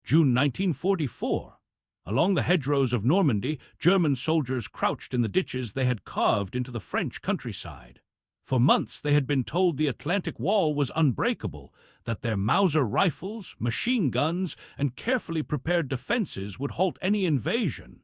June 1944. Along the hedgerows of Normandy, German soldiers crouched in the ditches they had carved into the French countryside. For months they had been told the Atlantic Wall was unbreakable, that their Mauser rifles, machine guns, and carefully prepared defenses would halt any invasion.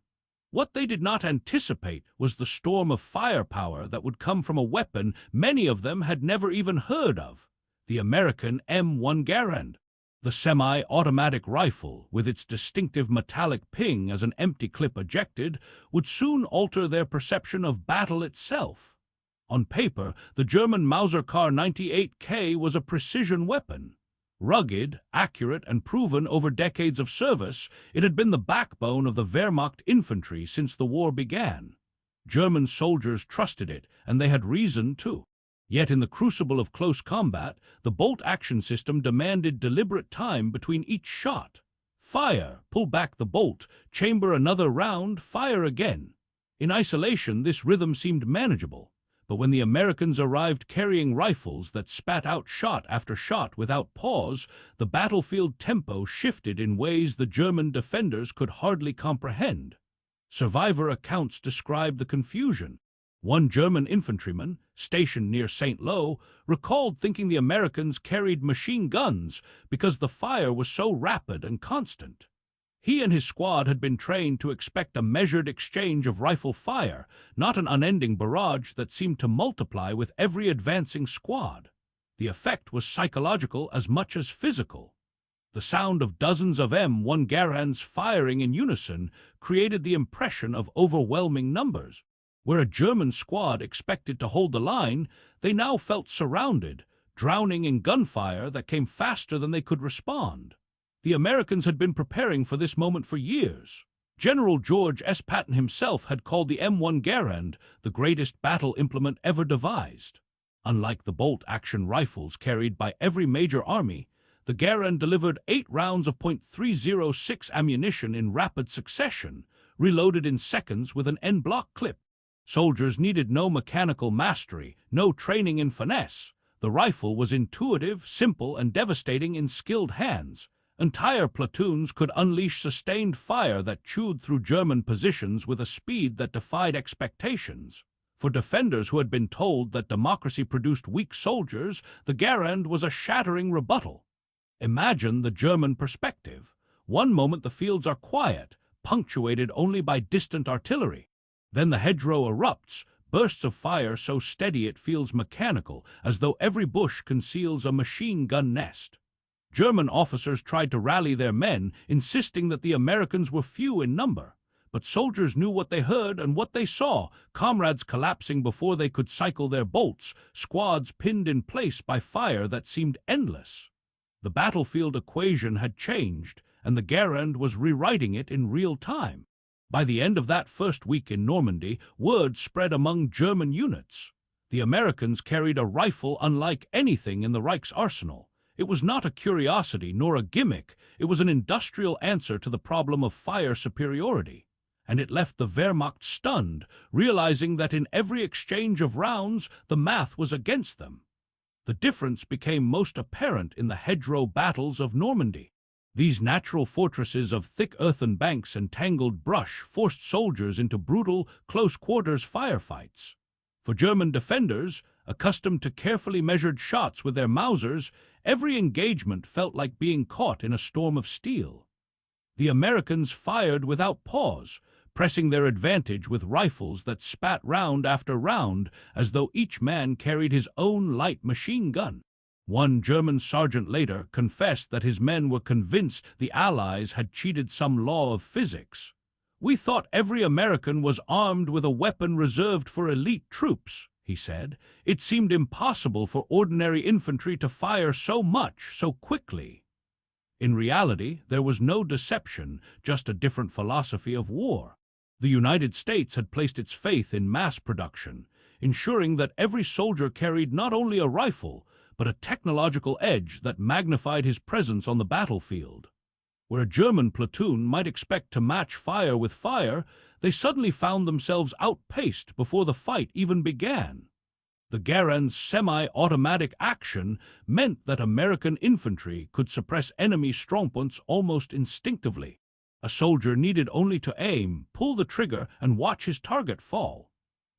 What they did not anticipate was the storm of firepower that would come from a weapon many of them had never even heard of, the American M1 Garand. The semi-automatic rifle, with its distinctive metallic ping as an empty clip ejected, would soon alter their perception of battle itself. On paper, the German Mauser Kar98k was a precision weapon. Rugged, accurate, and proven over decades of service, it had been the backbone of the Wehrmacht infantry since the war began. German soldiers trusted it, and they had reason to. Yet in the crucible of close combat, the bolt-action system demanded deliberate time between each shot. Fire, pull back the bolt, chamber another round, fire again. In isolation, this rhythm seemed manageable. But when the Americans arrived carrying rifles that spat out shot after shot without pause, the battlefield tempo shifted in ways the German defenders could hardly comprehend. Survivor accounts describe the confusion. One German infantryman, stationed near St. Lo, recalled thinking the Americans carried machine guns because the fire was so rapid and constant. He and his squad had been trained to expect a measured exchange of rifle fire, not an unending barrage that seemed to multiply with every advancing squad. The effect was psychological as much as physical. The sound of dozens of M1 Garands firing in unison created the impression of overwhelming numbers. Where a German squad expected to hold the line, they now felt surrounded, drowning in gunfire that came faster than they could respond. The Americans had been preparing for this moment for years. General George S. Patton himself had called the M1 Garand the greatest battle implement ever devised. Unlike the bolt-action rifles carried by every major army, the Garand delivered 8 rounds of .306 ammunition in rapid succession, reloaded in seconds with an en-bloc clip. Soldiers needed no mechanical mastery, no training in finesse. The rifle was intuitive, simple, and devastating in skilled hands. Entire platoons could unleash sustained fire that chewed through German positions with a speed that defied expectations. For defenders who had been told that democracy produced weak soldiers, the Garand was a shattering rebuttal. Imagine the German perspective. One moment the fields are quiet, punctuated only by distant artillery. Then the hedgerow erupts, bursts of fire so steady it feels mechanical, as though every bush conceals a machine gun nest. German officers tried to rally their men, insisting that the Americans were few in number. But soldiers knew what they heard and what they saw, comrades collapsing before they could cycle their bolts, squads pinned in place by fire that seemed endless. The battlefield equation had changed, and the Garand was rewriting it in real time. By the end of that first week in Normandy, word spread among German units. The Americans carried a rifle unlike anything in the Reich's arsenal. It was not a curiosity nor a gimmick, it was an industrial answer to the problem of fire superiority. And it left the Wehrmacht stunned, realizing that in every exchange of rounds, the math was against them. The difference became most apparent in the hedgerow battles of Normandy. These natural fortresses of thick earthen banks and tangled brush forced soldiers into brutal, close-quarters firefights. For German defenders, accustomed to carefully measured shots with their Mausers, every engagement felt like being caught in a storm of steel. The Americans fired without pause, pressing their advantage with rifles that spat round after round as though each man carried his own light machine gun. One German sergeant later confessed that his men were convinced the Allies had cheated some law of physics. "We thought every American was armed with a weapon reserved for elite troops," he said. "It seemed impossible for ordinary infantry to fire so much, so quickly." In reality, there was no deception, just a different philosophy of war. The United States had placed its faith in mass production, ensuring that every soldier carried not only a rifle, but a technological edge that magnified his presence on the battlefield. Where a German platoon might expect to match fire with fire, they suddenly found themselves outpaced before the fight even began. The Garand's semi-automatic action meant that American infantry could suppress enemy strongpoints almost instinctively. A soldier needed only to aim, pull the trigger, and watch his target fall.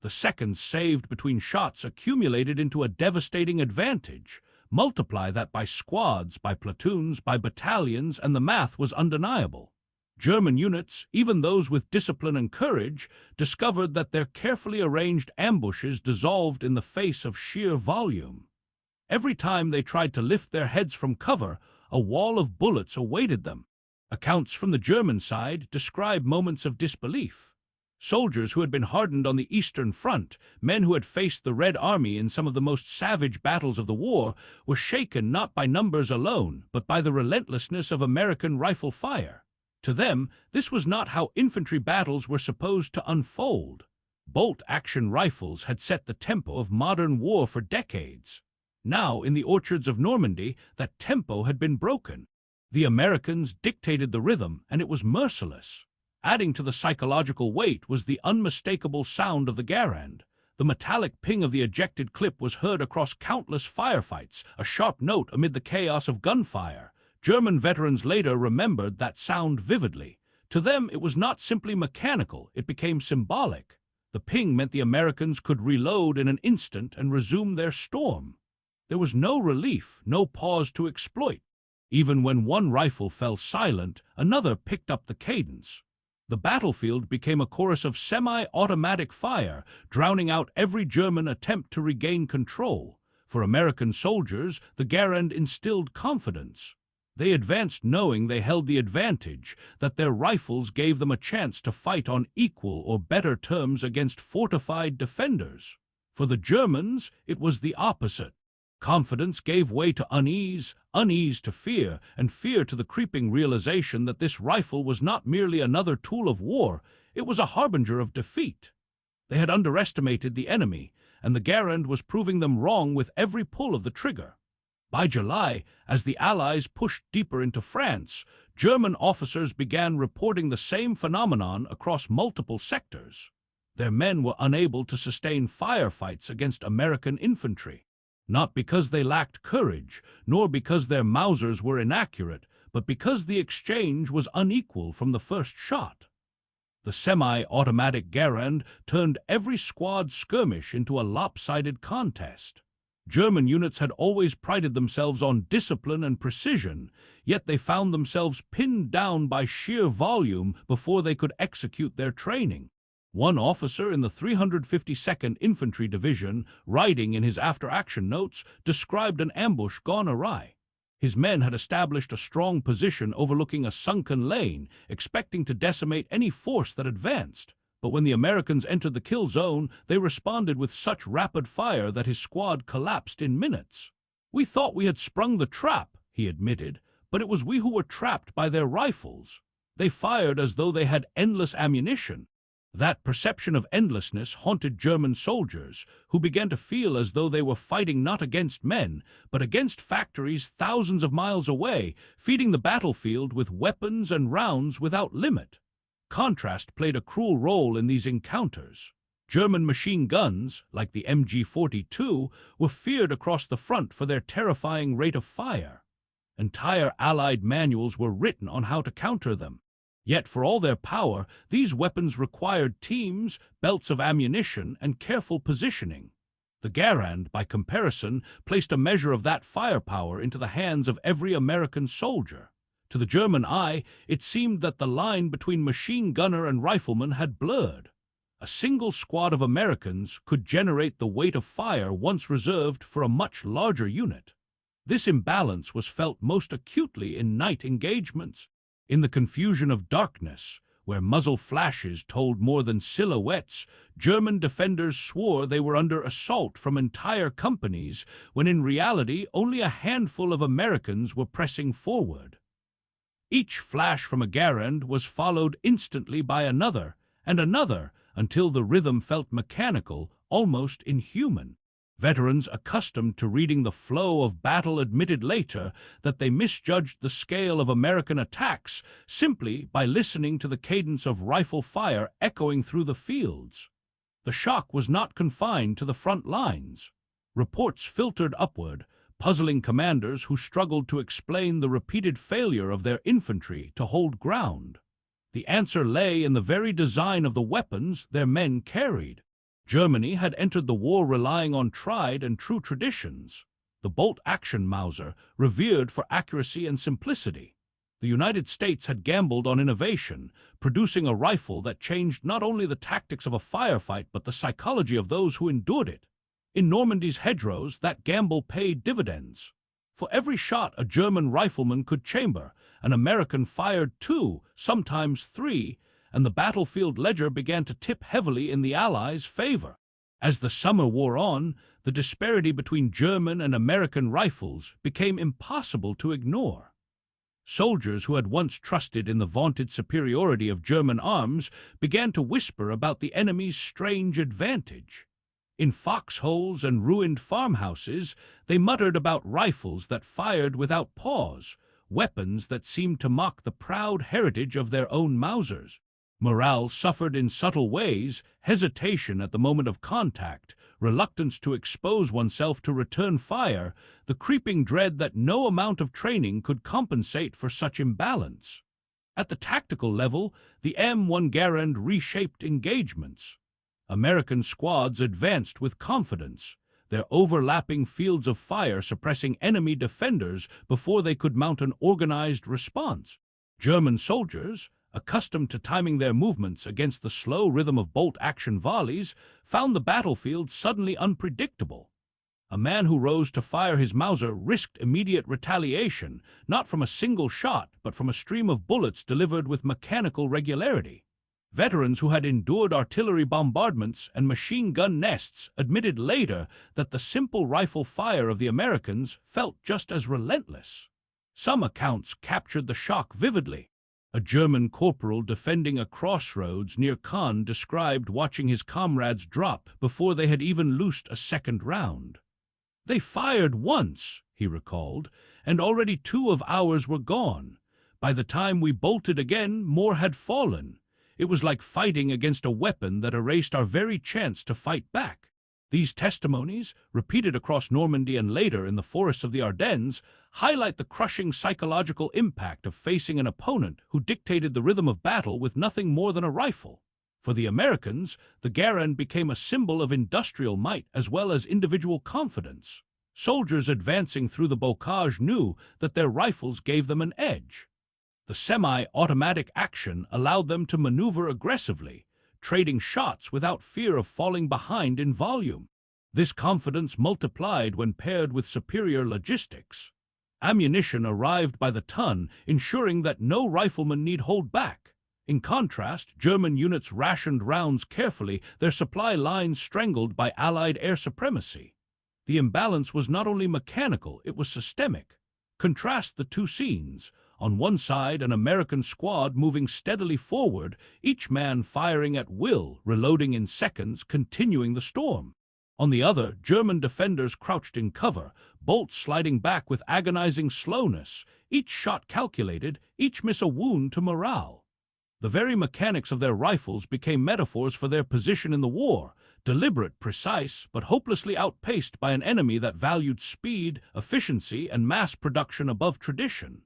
The seconds saved between shots accumulated into a devastating advantage. Multiply that by squads, by platoons, by battalions, and the math was undeniable. German units, even those with discipline and courage, discovered that their carefully arranged ambushes dissolved in the face of sheer volume. Every time they tried to lift their heads from cover, a wall of bullets awaited them. Accounts from the German side describe moments of disbelief. Soldiers who had been hardened on the Eastern Front, men who had faced the Red Army in some of the most savage battles of the war, were shaken not by numbers alone, but by the relentlessness of American rifle fire. To them, this was not how infantry battles were supposed to unfold. Bolt-action rifles had set the tempo of modern war for decades. Now, in the orchards of Normandy, that tempo had been broken. The Americans dictated the rhythm, and it was merciless. Adding to the psychological weight was the unmistakable sound of the Garand. The metallic ping of the ejected clip was heard across countless firefights, a sharp note amid the chaos of gunfire. German veterans later remembered that sound vividly. To them, it was not simply mechanical, it became symbolic. The ping meant the Americans could reload in an instant and resume their storm. There was no relief, no pause to exploit. Even when one rifle fell silent, another picked up the cadence. The battlefield became a chorus of semi-automatic fire, drowning out every German attempt to regain control. For American soldiers, the Garand instilled confidence. They advanced knowing they held the advantage, that their rifles gave them a chance to fight on equal or better terms against fortified defenders. For the Germans, it was the opposite. Confidence gave way to unease, unease to fear, and fear to the creeping realization that this rifle was not merely another tool of war, it was a harbinger of defeat. They had underestimated the enemy, and the Garand was proving them wrong with every pull of the trigger. By July, as the Allies pushed deeper into France, German officers began reporting the same phenomenon across multiple sectors. Their men were unable to sustain firefights against American infantry. Not because they lacked courage, nor because their Mausers were inaccurate, but because the exchange was unequal from the first shot. The semi-automatic Garand turned every squad skirmish into a lopsided contest. German units had always prided themselves on discipline and precision, yet they found themselves pinned down by sheer volume before they could execute their training. One officer in the 352nd Infantry Division, writing in his after-action notes, described an ambush gone awry. His men had established a strong position overlooking a sunken lane, expecting to decimate any force that advanced. But when the Americans entered the kill zone, they responded with such rapid fire that his squad collapsed in minutes. "We thought we had sprung the trap," he admitted, "but it was we who were trapped by their rifles. They fired as though they had endless ammunition." That perception of endlessness haunted German soldiers, who began to feel as though they were fighting not against men, but against factories thousands of miles away, feeding the battlefield with weapons and rounds without limit. Contrast played a cruel role in these encounters. German machine guns, like the MG-42, were feared across the front for their terrifying rate of fire. Entire Allied manuals were written on how to counter them. Yet for all their power, these weapons required teams, belts of ammunition, and careful positioning. The Garand, by comparison, placed a measure of that firepower into the hands of every American soldier. To the German eye, it seemed that the line between machine gunner and rifleman had blurred. A single squad of Americans could generate the weight of fire once reserved for a much larger unit. This imbalance was felt most acutely in night engagements. In the confusion of darkness, where muzzle flashes told more than silhouettes, German defenders swore they were under assault from entire companies, when in reality only a handful of Americans were pressing forward. Each flash from a Garand was followed instantly by another, and another, until the rhythm felt mechanical, almost inhuman. Veterans accustomed to reading the flow of battle admitted later that they misjudged the scale of American attacks simply by listening to the cadence of rifle fire echoing through the fields. The shock was not confined to the front lines. Reports filtered upward, puzzling commanders who struggled to explain the repeated failure of their infantry to hold ground. The answer lay in the very design of the weapons their men carried. Germany had entered the war relying on tried and true traditions. The bolt-action Mauser, revered for accuracy and simplicity. The United States had gambled on innovation, producing a rifle that changed not only the tactics of a firefight but the psychology of those who endured it. In Normandy's hedgerows, that gamble paid dividends. For every shot a German rifleman could chamber, an American fired 2, sometimes 3, and the battlefield ledger began to tip heavily in the Allies' favor. As the summer wore on, the disparity between German and American rifles became impossible to ignore. Soldiers who had once trusted in the vaunted superiority of German arms began to whisper about the enemy's strange advantage. In foxholes and ruined farmhouses, they muttered about rifles that fired without pause, weapons that seemed to mock the proud heritage of their own Mausers. Morale suffered in subtle ways: hesitation at the moment of contact, reluctance to expose oneself to return fire, the creeping dread that no amount of training could compensate for such imbalance. At the tactical level, the M1 Garand reshaped engagements. American squads advanced with confidence, their overlapping fields of fire suppressing enemy defenders before they could mount an organized response. German soldiers, accustomed to timing their movements against the slow rhythm of bolt-action volleys, found the battlefield suddenly unpredictable. A man who rose to fire his Mauser risked immediate retaliation, not from a single shot, but from a stream of bullets delivered with mechanical regularity. Veterans who had endured artillery bombardments and machine gun nests admitted later that the simple rifle fire of the Americans felt just as relentless. Some accounts captured the shock vividly. A German corporal defending a crossroads near Caen described watching his comrades drop before they had even loosed a second round. "They fired once," he recalled, "and already 2 of ours were gone. By the time we bolted again, more had fallen. It was like fighting against a weapon that erased our very chance to fight back." These testimonies, repeated across Normandy and later in the forests of the Ardennes, highlight the crushing psychological impact of facing an opponent who dictated the rhythm of battle with nothing more than a rifle. For the Americans, the Garand became a symbol of industrial might as well as individual confidence. Soldiers advancing through the bocage knew that their rifles gave them an edge. The semi-automatic action allowed them to maneuver aggressively, trading shots without fear of falling behind in volume. This confidence multiplied when paired with superior logistics. Ammunition arrived by the ton, ensuring that no rifleman need hold back. In contrast, German units rationed rounds carefully, their supply lines strangled by Allied air supremacy. The imbalance was not only mechanical, it was systemic. Contrast the two scenes. On one side, an American squad moving steadily forward, each man firing at will, reloading in seconds, continuing the storm. On the other, German defenders crouched in cover, bolts sliding back with agonizing slowness, each shot calculated, each miss a wound to morale. The very mechanics of their rifles became metaphors for their position in the war, deliberate, precise, but hopelessly outpaced by an enemy that valued speed, efficiency, and mass production above tradition.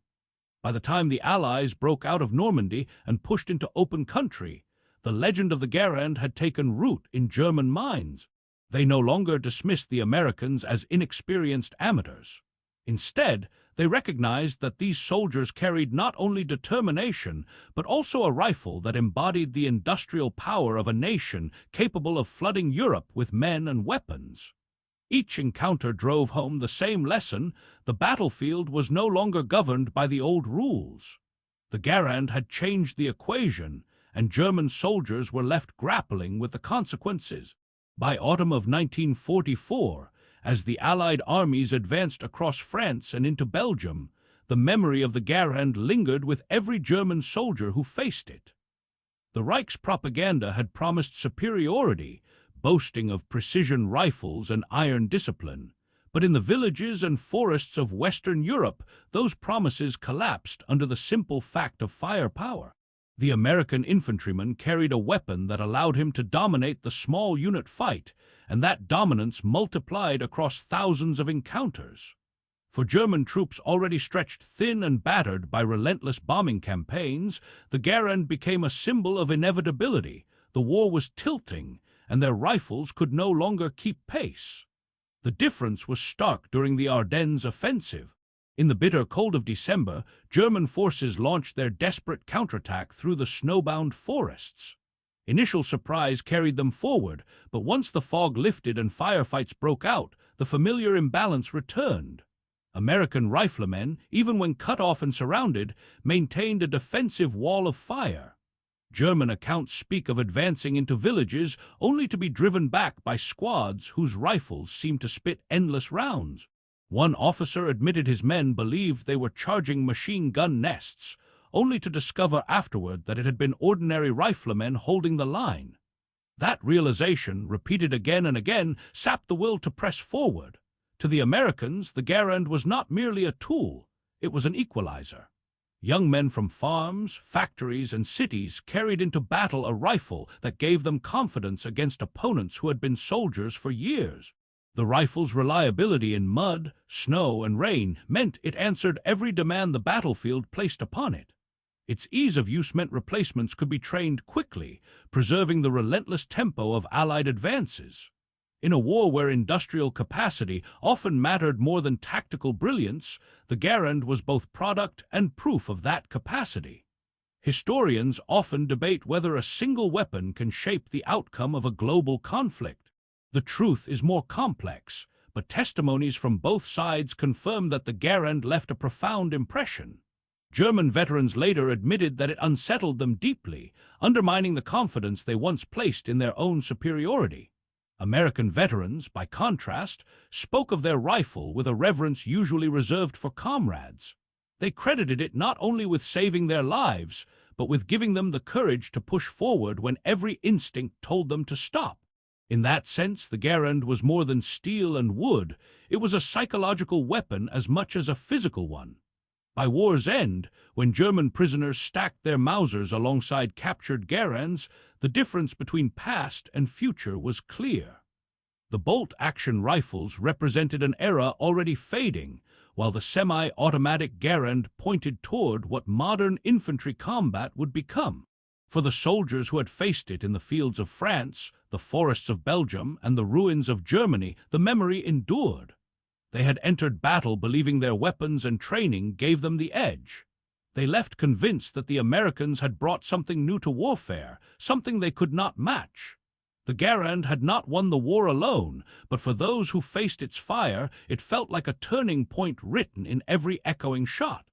By the time the Allies broke out of Normandy and pushed into open country, the legend of the Garand had taken root in German minds. They no longer dismissed the Americans as inexperienced amateurs. Instead, they recognized that these soldiers carried not only determination, but also a rifle that embodied the industrial power of a nation capable of flooding Europe with men and weapons. Each encounter drove home the same lesson: the battlefield was no longer governed by the old rules. The Garand had changed the equation, and German soldiers were left grappling with the consequences. By autumn of 1944, as the Allied armies advanced across France and into Belgium, the memory of the Garand lingered with every German soldier who faced it. The Reich's propaganda had promised superiority, boasting of precision rifles and iron discipline, but in the villages and forests of Western Europe, those promises collapsed under the simple fact of firepower. The American infantryman carried a weapon that allowed him to dominate the small unit fight, and that dominance multiplied across thousands of encounters. For German troops already stretched thin and battered by relentless bombing campaigns, the Garand became a symbol of inevitability. The war was tilting, and their rifles could no longer keep pace. The difference was stark during the Ardennes offensive. In the bitter cold of December, German forces launched their desperate counterattack through the snowbound forests. Initial surprise carried them forward, but once the fog lifted and firefights broke out, the familiar imbalance returned. American riflemen, even when cut off and surrounded, maintained a defensive wall of fire. German accounts speak of advancing into villages only to be driven back by squads whose rifles seemed to spit endless rounds. One officer admitted his men believed they were charging machine gun nests, only to discover afterward that it had been ordinary riflemen holding the line. That realization, repeated again and again, sapped the will to press forward. To the Americans, the Garand was not merely a tool, it was an equalizer. Young men from farms, factories, and cities carried into battle a rifle that gave them confidence against opponents who had been soldiers for years. The rifle's reliability in mud, snow, and rain meant it answered every demand the battlefield placed upon it. Its ease of use meant replacements could be trained quickly, preserving the relentless tempo of Allied advances. In a war where industrial capacity often mattered more than tactical brilliance, the Garand was both product and proof of that capacity. Historians often debate whether a single weapon can shape the outcome of a global conflict. The truth is more complex, but testimonies from both sides confirm that the Garand left a profound impression. German veterans later admitted that it unsettled them deeply, undermining the confidence they once placed in their own superiority. American veterans, by contrast, spoke of their rifle with a reverence usually reserved for comrades. They credited it not only with saving their lives, but with giving them the courage to push forward when every instinct told them to stop. In that sense, the Garand was more than steel and wood. It was a psychological weapon as much as a physical one. By war's end, when German prisoners stacked their Mausers alongside captured Garands, the difference between past and future was clear. The bolt-action rifles represented an era already fading, while the semi-automatic Garand pointed toward what modern infantry combat would become. For the soldiers who had faced it in the fields of France, the forests of Belgium, and the ruins of Germany, the memory endured. They had entered battle believing their weapons and training gave them the edge. They left convinced that the Americans had brought something new to warfare, something they could not match. The Garand had not won the war alone, but for those who faced its fire, it felt like a turning point written in every echoing shot.